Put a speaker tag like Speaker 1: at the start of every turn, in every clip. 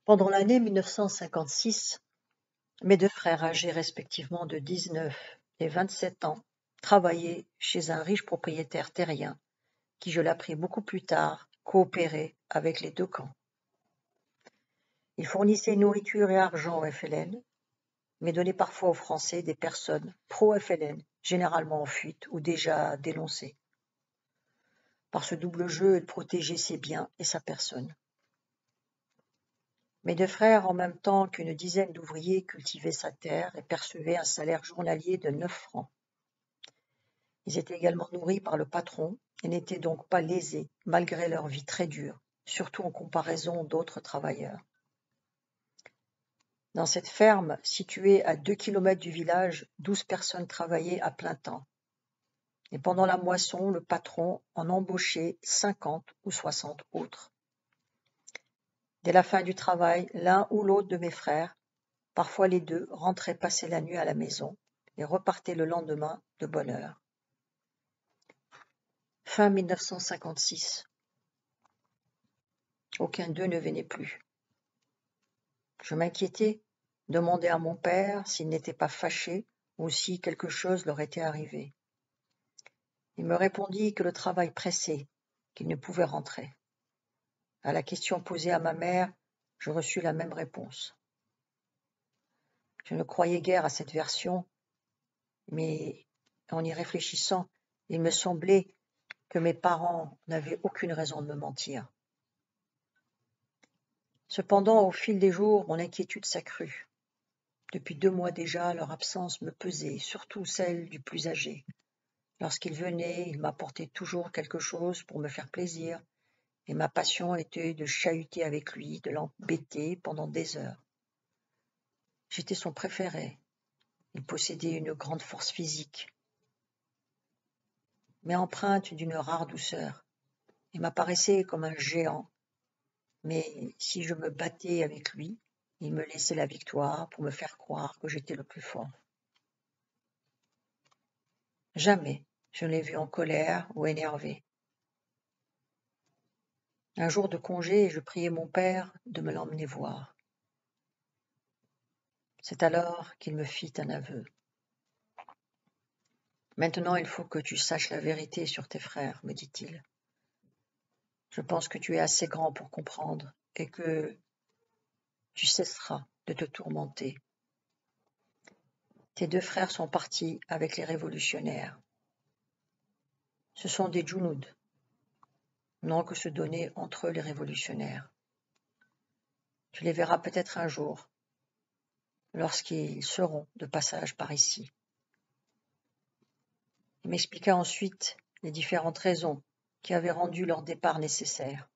Speaker 1: Pendant l'année 1956, mes deux frères âgés respectivement de 19 et 27 ans travaillaient chez un riche propriétaire terrien qui, je l'appris beaucoup plus tard, coopérait avec les deux camps. Il fournissait nourriture et argent au FLN, mais donnait parfois aux Français des personnes pro-FLN, généralement en fuite ou déjà dénoncées. Par ce double jeu, il protégeait ses biens et sa personne. Mes deux frères, en même temps qu'une dizaine d'ouvriers, cultivaient sa terre et percevaient un salaire journalier de 9 francs. Ils étaient également nourris par le patron et n'étaient donc pas lésés, malgré leur vie très dure, surtout en comparaison d'autres travailleurs. Dans cette ferme, située à 2 kilomètres du village, 12 personnes travaillaient à plein temps. Et pendant la moisson, le patron en embauchait 50 ou 60 autres. Dès la fin du travail, l'un ou l'autre de mes frères, parfois les deux, rentraient passer la nuit à la maison et repartaient le lendemain de bonne heure. Fin 1956. Aucun d'eux ne venait plus. Je m'inquiétais, demandais à mon père s'il n'était pas fâché ou si quelque chose leur était arrivé. Il me répondit que le travail pressait, qu'il ne pouvait rentrer. À la question posée à ma mère, je reçus la même réponse. Je ne croyais guère à cette version, mais en y réfléchissant, il me semblait que mes parents n'avaient aucune raison de me mentir. Cependant, au fil des jours, mon inquiétude s'accrut. Depuis 2 mois déjà, leur absence me pesait, surtout celle du plus âgé. Lorsqu'il venait, il m'apportait toujours quelque chose pour me faire plaisir, et ma passion était de chahuter avec lui, de l'embêter pendant des heures. J'étais son préféré. Il possédait une grande force physique, mais empreinte d'une rare douceur. Il m'apparaissait comme un géant, mais si je me battais avec lui, il me laissait la victoire pour me faire croire que j'étais le plus fort. Jamais je ne l'ai vu en colère ou énervé. Un jour de congé, je priai mon père de me l'emmener voir. C'est alors qu'il me fit un aveu. Maintenant, il faut que tu saches la vérité sur tes frères, me dit-il. Je pense que tu es assez grand pour comprendre et que tu cesseras de te tourmenter. Tes deux frères sont partis avec les révolutionnaires. Ce sont des Junouds, nom que se donnaient entre eux les révolutionnaires. Tu les verras peut-être un jour, lorsqu'ils seront de passage par ici. Il m'expliqua ensuite les différentes raisons qui avaient rendu leur départ nécessaire.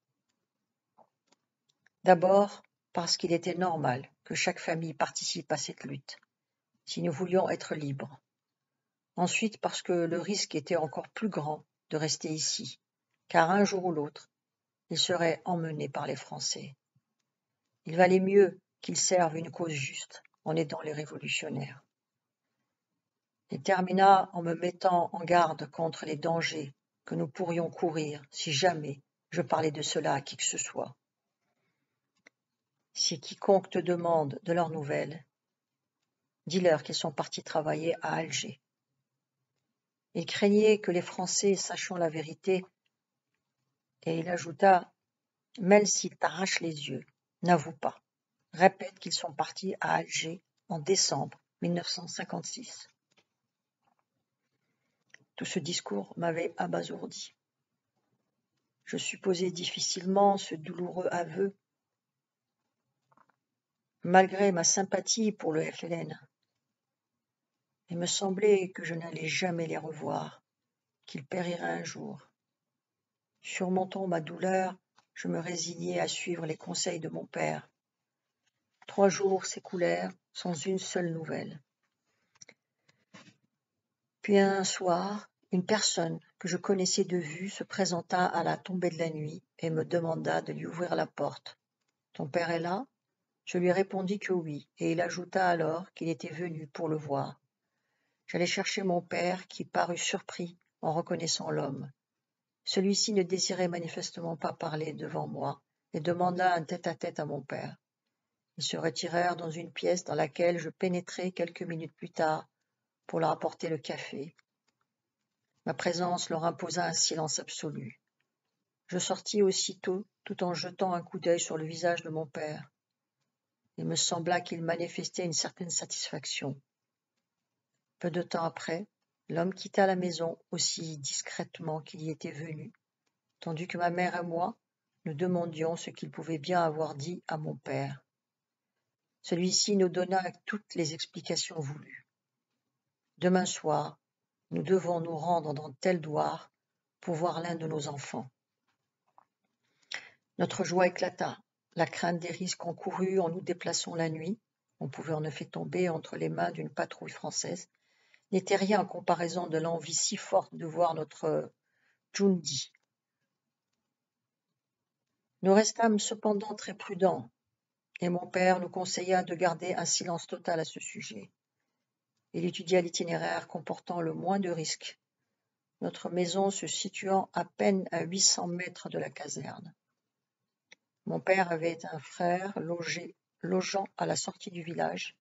Speaker 1: D'abord, parce qu'il était normal que chaque famille participe à cette lutte, si nous voulions être libres. Ensuite, parce que le risque était encore plus grand de rester ici, car un jour ou l'autre, ils seraient emmenés par les Français. Il valait mieux qu'ils servent une cause juste en aidant les révolutionnaires. Il termina en me mettant en garde contre les dangers que nous pourrions courir si jamais je parlais de cela à qui que ce soit. Si quiconque te demande de leurs nouvelles, dis-leur qu'ils sont partis travailler à Alger. Il craignait que les Français sachant la vérité, et il ajouta, même s'ils t'arrachent les yeux, n'avoue pas. Répète qu'ils sont partis à Alger en décembre 1956. Tout ce discours m'avait abasourdi. Je supposais difficilement ce douloureux aveu, malgré ma sympathie pour le FLN. Il me semblait que je n'allais jamais les revoir, qu'ils périraient un jour. Surmontant ma douleur, je me résignai à suivre les conseils de mon père. 3 jours s'écoulèrent sans une seule nouvelle. Puis un soir, une personne que je connaissais de vue se présenta à la tombée de la nuit et me demanda de lui ouvrir la porte. « Ton père est là ?» Je lui répondis que oui, et il ajouta alors qu'il était venu pour le voir. J'allai chercher mon père, qui parut surpris en reconnaissant l'homme. Celui-ci ne désirait manifestement pas parler devant moi et demanda un tête-à-tête à mon père. Ils se retirèrent dans une pièce dans laquelle je pénétrai quelques minutes plus tard pour leur apporter le café. Ma présence leur imposa un silence absolu. Je sortis aussitôt, tout en jetant un coup d'œil sur le visage de mon père. Il me sembla qu'il manifestait une certaine satisfaction. Peu de temps après, l'homme quitta la maison aussi discrètement qu'il y était venu, tandis que ma mère et moi nous demandions ce qu'il pouvait bien avoir dit à mon père. Celui-ci nous donna toutes les explications voulues. Demain soir, nous devons nous rendre dans tel douar pour voir l'un de nos enfants. Notre joie éclata. La crainte des risques encourus en nous déplaçant la nuit, on pouvait en effet tomber entre les mains d'une patrouille française, n'était rien en comparaison de l'envie si forte de voir notre Djundi. Nous restâmes cependant très prudents, et mon père nous conseilla de garder un silence total à ce sujet. Il étudia l'itinéraire comportant le moins de risques, notre maison se situant à peine à 800 mètres de la caserne. Mon père avait un frère logeant à la sortie du village,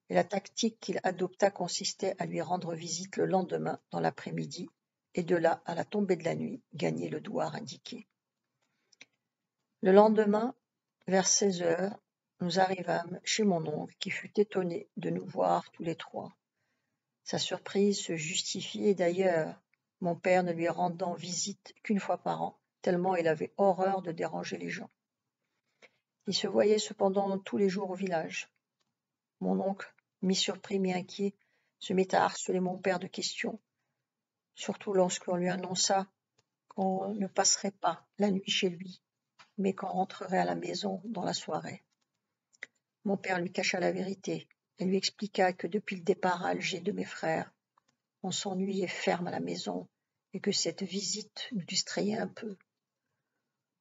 Speaker 1: et la tactique qu'il adopta consistait à lui rendre visite le lendemain dans l'après-midi, et de là, à la tombée de la nuit, gagner le douar indiqué. Le lendemain, vers 16 heures, nous arrivâmes chez mon oncle, qui fut étonné de nous voir tous les trois. Sa surprise se justifiait d'ailleurs, mon père ne lui rendant visite qu'une fois par an, tellement il avait horreur de déranger les gens. Il se voyait cependant tous les jours au village. Mon oncle, mi-surpris, mi-inquiet, se mit à harceler mon père de questions, surtout lorsqu'on lui annonça qu'on ne passerait pas la nuit chez lui, mais qu'on rentrerait à la maison dans la soirée. Mon père lui cacha la vérité et lui expliqua que depuis le départ à Alger de mes frères, on s'ennuyait ferme à la maison et que cette visite nous distrayait un peu.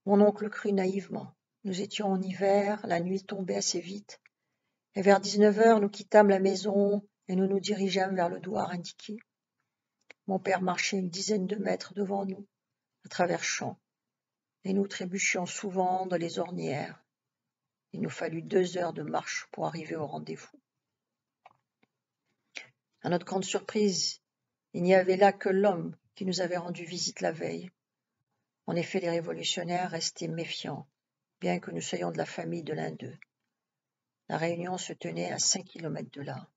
Speaker 1: Mon oncle crut naïvement. Nous étions en hiver, la nuit tombait assez vite, et vers 19 heures, nous quittâmes la maison et nous nous dirigeâmes vers le douar indiqué. Mon père marchait une dizaine de mètres devant nous, à travers champs, et nous trébuchions souvent dans les ornières. Il nous fallut 2 heures de marche pour arriver au rendez-vous. À notre grande surprise, il n'y avait là que l'homme qui nous avait rendu visite la veille. En effet, les révolutionnaires restaient méfiants, bien que nous soyons de la famille de l'un d'eux. La réunion se tenait à 5 kilomètres de là.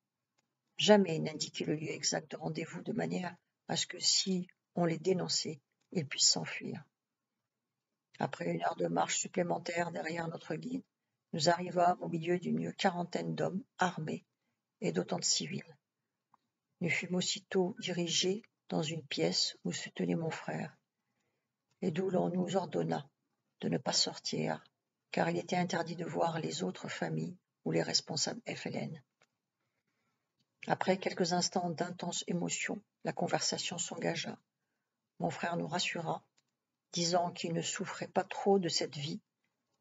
Speaker 1: Jamais ils n'indiquaient le lieu exact de rendez-vous de manière à ce que si on les dénonçait, ils puissent s'enfuir. Après 1 heure de marche supplémentaire derrière notre guide, nous arrivâmes au milieu d'une quarantaine d'hommes armés et d'autant de civils. Nous fûmes aussitôt dirigés dans une pièce où se tenait mon frère, et d'où l'on nous ordonna de ne pas sortir, car il était interdit de voir les autres familles ou les responsables FLN. Après quelques instants d'intense émotion, la conversation s'engagea. Mon frère nous rassura, disant qu'il ne souffrait pas trop de cette vie,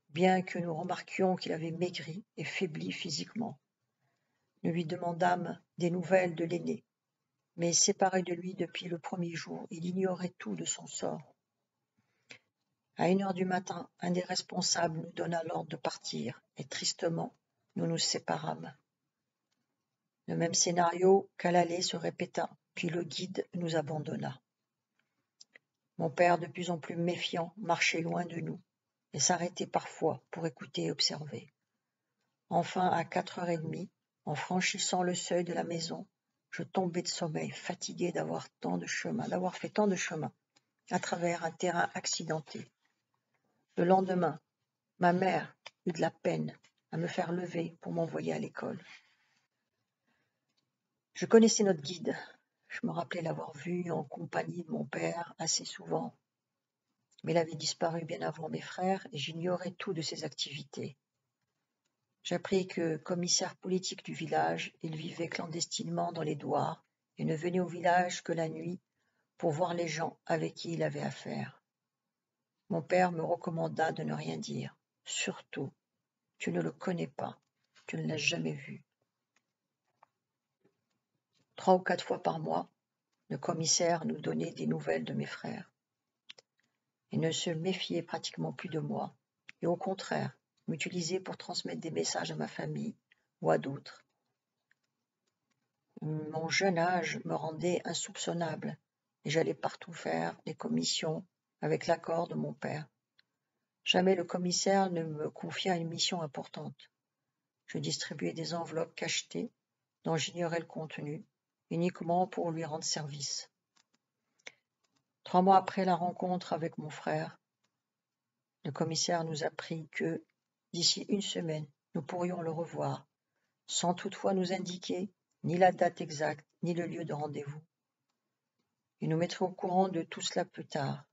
Speaker 1: bien que nous remarquions qu'il avait maigri et faibli physiquement. Nous lui demandâmes des nouvelles de l'aîné, mais séparé de lui depuis le premier jour, il ignorait tout de son sort. À 1 heure du matin, un des responsables nous donna l'ordre de partir, et tristement, nous nous séparâmes. Le même scénario qu'à l'aller se répéta, puis le guide nous abandonna. Mon père, de plus en plus méfiant, marchait loin de nous, et s'arrêtait parfois pour écouter et observer. Enfin, à 4h30, en franchissant le seuil de la maison, je tombais de sommeil, fatigué d'avoir fait tant de chemin à travers un terrain accidenté. Le lendemain, ma mère eut de la peine à me faire lever pour m'envoyer à l'école. Je connaissais notre guide. Je me rappelais l'avoir vu en compagnie de mon père assez souvent, mais il avait disparu bien avant mes frères et j'ignorais tout de ses activités. J'appris que, commissaire politique du village, il vivait clandestinement dans les douars et ne venait au village que la nuit pour voir les gens avec qui il avait affaire. Mon père me recommanda de ne rien dire. Surtout, tu ne le connais pas, tu ne l'as jamais vu. 3 ou 4 fois par mois, le commissaire nous donnait des nouvelles de mes frères. Il ne se méfiait pratiquement plus de moi, et au contraire, m'utiliser pour transmettre des messages à ma famille ou à d'autres. Mon jeune âge me rendait insoupçonnable et j'allais partout faire des commissions avec l'accord de mon père. Jamais le commissaire ne me confia une mission importante. Je distribuais des enveloppes cachetées dont j'ignorais le contenu, uniquement pour lui rendre service. 3 mois après la rencontre avec mon frère, le commissaire nous apprit que, d'ici 1 semaine, nous pourrions le revoir, sans toutefois nous indiquer ni la date exacte, ni le lieu de rendez-vous. Il nous mettrait au courant de tout cela plus tard.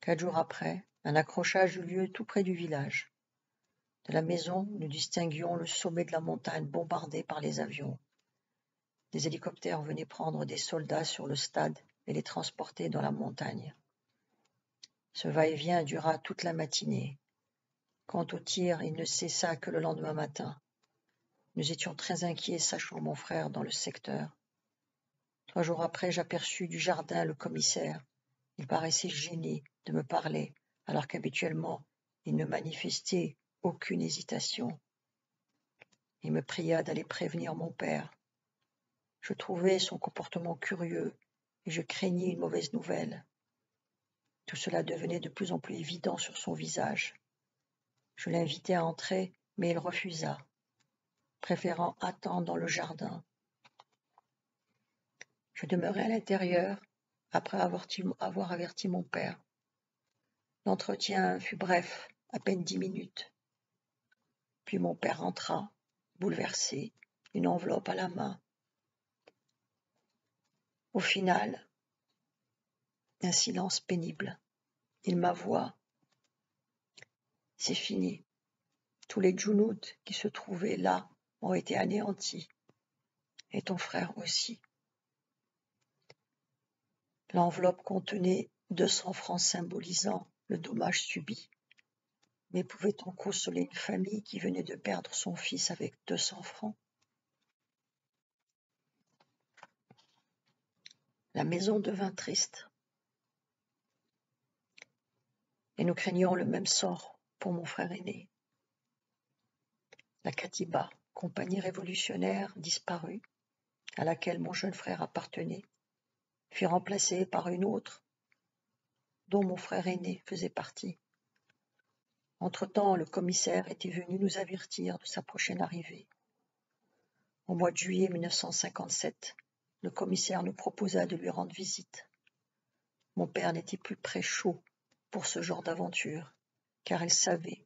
Speaker 1: 4 jours après, un accrochage eut lieu tout près du village. De la maison, nous distinguions le sommet de la montagne bombardé par les avions. Des hélicoptères venaient prendre des soldats sur le stade et les transporter dans la montagne. Ce va-et-vient dura toute la matinée. Quant au tir, il ne cessa que le lendemain matin. Nous étions très inquiets, sachant mon frère dans le secteur. 3 jours après, j'aperçus du jardin le commissaire. Il paraissait gêné de me parler, alors qu'habituellement, il ne manifestait aucune hésitation. Il me pria d'aller prévenir mon père. Je trouvais son comportement curieux et je craignais une mauvaise nouvelle. Tout cela devenait de plus en plus évident sur son visage. Je l'invitai à entrer, mais il refusa, préférant attendre dans le jardin. Je demeurai à l'intérieur après avoir averti mon père. L'entretien fut bref, à peine 10 minutes. Puis mon père rentra, bouleversé, une enveloppe à la main. Au final, un silence pénible. Il m'avoua. C'est fini. Tous les Junouds qui se trouvaient là ont été anéantis. Et ton frère aussi. L'enveloppe contenait 200 francs symbolisant le dommage subi. Mais pouvait-on consoler une famille qui venait de perdre son fils avec 200 francs? La maison devint triste. Et nous craignions le même sort pour mon frère aîné. La Katiba, compagnie révolutionnaire disparue, à laquelle mon jeune frère appartenait, fut remplacée par une autre, dont mon frère aîné faisait partie. Entre-temps, le commissaire était venu nous avertir de sa prochaine arrivée. Au mois de juillet 1957, le commissaire nous proposa de lui rendre visite. Mon père n'était plus très chaud pour ce genre d'aventure, car il savait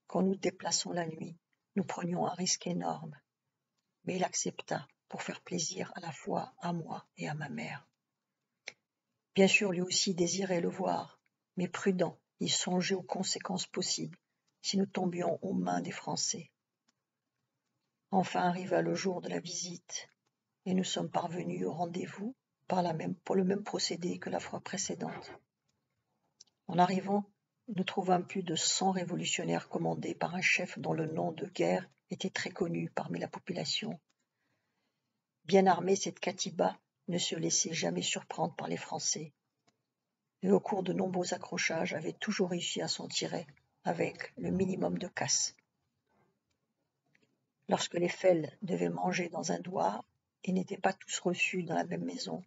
Speaker 1: qu'en nous déplaçant la nuit, nous prenions un risque énorme. Mais il accepta pour faire plaisir à la fois à moi et à ma mère. Bien sûr, lui aussi désirait le voir, mais prudent, il songeait aux conséquences possibles si nous tombions aux mains des Français. Enfin arriva le jour de la visite, et nous sommes parvenus au rendez-vous pour le même procédé que la fois précédente. En arrivant, nous trouvâmes plus de 100 révolutionnaires commandés par un chef dont le nom de guerre était très connu parmi la population. Bien armée, cette Katiba ne se laissait jamais surprendre par les Français, et au cours de nombreux accrochages avait toujours réussi à s'en tirer avec le minimum de casse. Lorsque les fels devaient manger dans un douar, ils n'étaient pas tous reçus dans la même maison.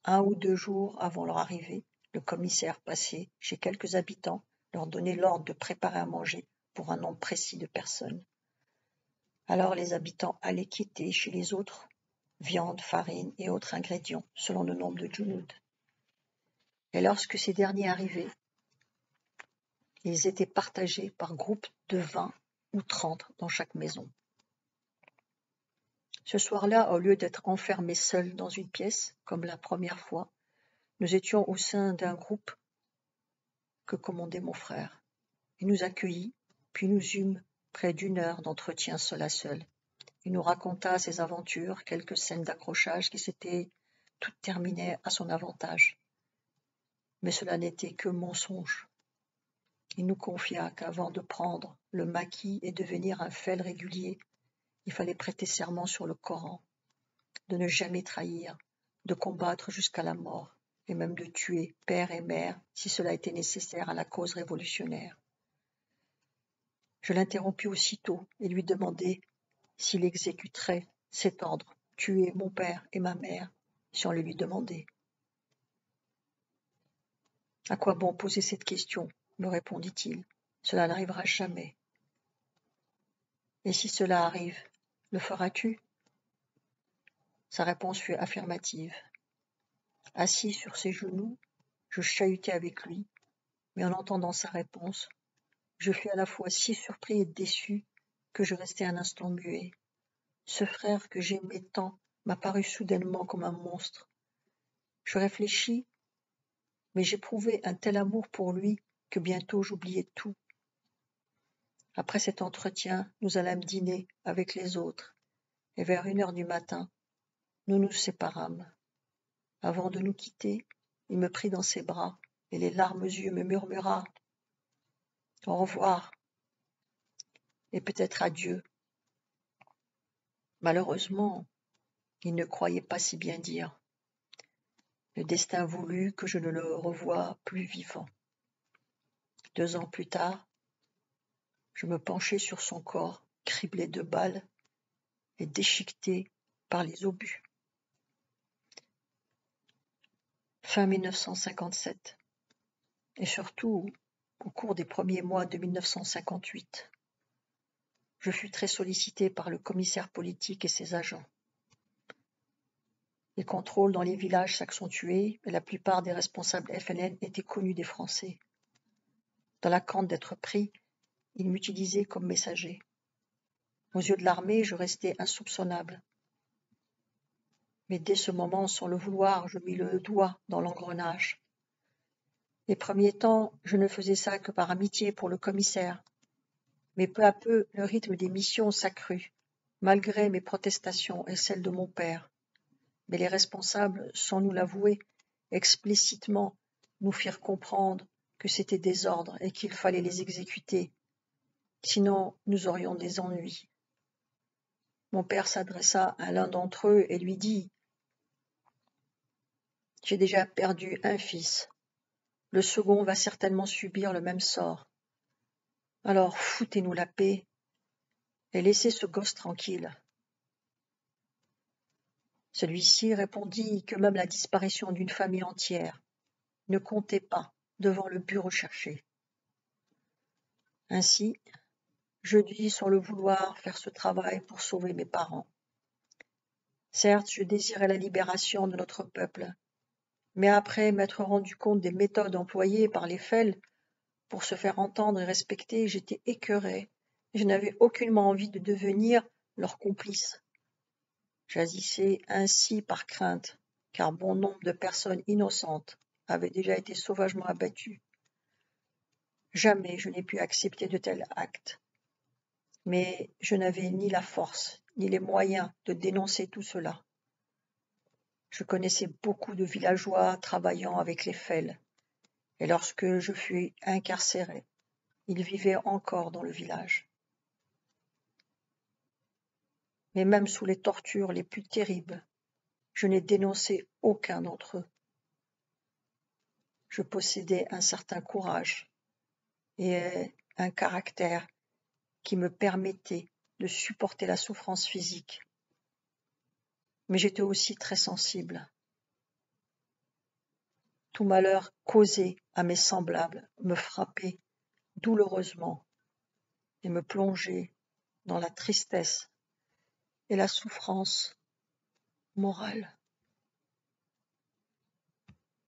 Speaker 1: 1 ou 2 jours avant leur arrivée, le commissaire passait chez quelques habitants, leur donnait l'ordre de préparer à manger pour un nombre précis de personnes. Alors les habitants allaient quitter chez les autres viande, farine et autres ingrédients, selon le nombre de Junouds. Et lorsque ces derniers arrivaient, ils étaient partagés par groupes de 20 ou 30 dans chaque maison. Ce soir-là, au lieu d'être enfermés seuls dans une pièce, comme la première fois, nous étions au sein d'un groupe que commandait mon frère. Il nous accueillit, puis nous eûmes près d'1 heure d'entretien seul à seul. Il nous raconta ses aventures, quelques scènes d'accrochage qui s'étaient toutes terminées à son avantage. Mais cela n'était que mensonge. Il nous confia qu'avant de prendre le maquis et devenir un fel régulier, il fallait prêter serment sur le Coran, de ne jamais trahir, de combattre jusqu'à la mort, et même de tuer père et mère si cela était nécessaire à la cause révolutionnaire. Je l'interrompis aussitôt et lui demandai s'il exécuterait cet ordre, tuer mon père et ma mère, si on le lui demandait. « À quoi bon poser cette question ?» me répondit-il. « Cela n'arrivera jamais. »« Et si cela arrive, le feras-tu » Sa réponse fut affirmative. Assis sur ses genoux, je chahutais avec lui, mais en entendant sa réponse, je fus à la fois si surpris et déçu que je restai un instant muet. Ce frère que j'aimais tant m'apparut soudainement comme un monstre. Je réfléchis, mais j'éprouvais un tel amour pour lui que bientôt j'oubliai tout. Après cet entretien, nous allâmes dîner avec les autres, et vers 1 heure du matin, nous nous séparâmes. Avant de nous quitter, il me prit dans ses bras, et les larmes aux yeux me murmura « Au revoir, et peut-être adieu ». Malheureusement, il ne croyait pas si bien dire. Le destin voulut que je ne le revoie plus vivant. 2 ans plus tard, je me penchai sur son corps, criblé de balles et déchiqueté par les obus. Fin 1957, et surtout au cours des premiers mois de 1958, je fus très sollicité par le commissaire politique et ses agents. Les contrôles dans les villages s'accentuaient et la plupart des responsables FNL étaient connus des Français. Dans la crainte d'être pris, ils m'utilisaient comme messager. Aux yeux de l'armée, je restais insoupçonnable. Mais dès ce moment, sans le vouloir, je mis le doigt dans l'engrenage. Les premiers temps, je ne faisais ça que par amitié pour le commissaire. Mais peu à peu, le rythme des missions s'accrut, malgré mes protestations et celles de mon père. Mais les responsables, sans nous l'avouer, explicitement nous firent comprendre que c'était des ordres et qu'il fallait les exécuter. Sinon, nous aurions des ennuis. Mon père s'adressa à l'un d'entre eux et lui dit « J'ai déjà perdu un fils. Le second va certainement subir le même sort. Alors foutez-nous la paix et laissez ce gosse tranquille. » Celui-ci répondit que même la disparition d'une famille entière ne comptait pas devant le but recherché. Ainsi, je dus sans le vouloir faire ce travail pour sauver mes parents. Certes, je désirais la libération de notre peuple, mais après m'être rendu compte des méthodes employées par les FEL pour se faire entendre et respecter, j'étais écœuré et je n'avais aucunement envie de devenir leur complice. J'agissais ainsi par crainte, car bon nombre de personnes innocentes avaient déjà été sauvagement abattues. Jamais je n'ai pu accepter de tels actes. Mais je n'avais ni la force, ni les moyens de dénoncer tout cela. Je connaissais beaucoup de villageois travaillant avec les FEL, et lorsque je fus incarcéré, ils vivaient encore dans le village. Mais même sous les tortures les plus terribles, je n'ai dénoncé aucun d'entre eux. Je possédais un certain courage et un caractère qui me permettait de supporter la souffrance physique. Mais j'étais aussi très sensible. Tout malheur causé à mes semblables me frappait douloureusement et me plongeait dans la tristesse et la souffrance morale.